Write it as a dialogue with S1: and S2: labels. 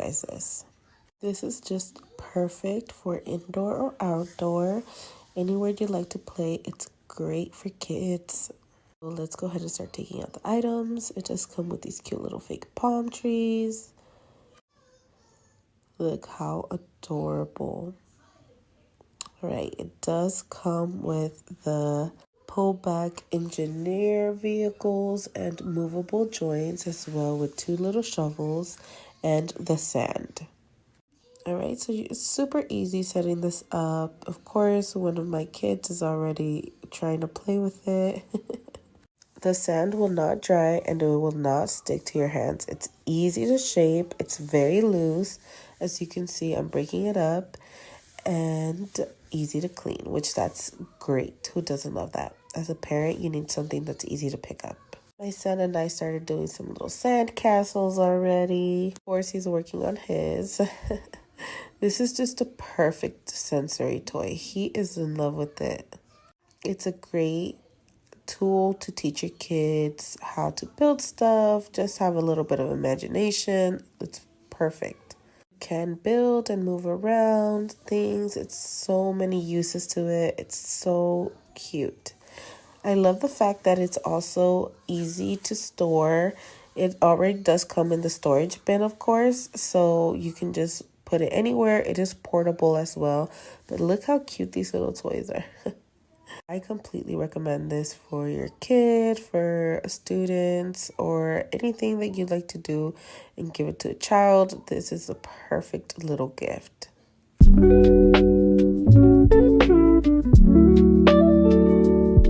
S1: guys this. This is just perfect for indoor or outdoor. Anywhere you like to play, it's great for kids. So let's go ahead and start taking out the items. It just comes with these cute little fake palm trees. Look how adorable. All right, it does come with the pull-back engineer vehicles and movable joints as well, with 2 little shovels and the sand. All right, so it's super easy setting this up. Of course, one of my kids is already trying to play with it. The sand will not dry and it will not stick to your hands. It's easy to shape. It's very loose. As you can see, I'm breaking it up, and easy to clean, which that's great. Who doesn't love that? As a parent, you need something that's easy to pick up. My son and I started doing some little sand castles already. Of course, he's working on his. This is just a perfect sensory toy. He is in love with it. It's a great tool to teach your kids how to build stuff. Just have a little bit of imagination. It's perfect. You can build and move around things. It's so many uses to it. It's so cute. I love the fact that it's also easy to store. It already does come in the storage bin, of course, so you can just put it anywhere. It is portable as well. But look how cute these little toys are. I completely recommend this for your kid, for students, or anything that you'd like to do and give it to a child. This is a perfect little gift.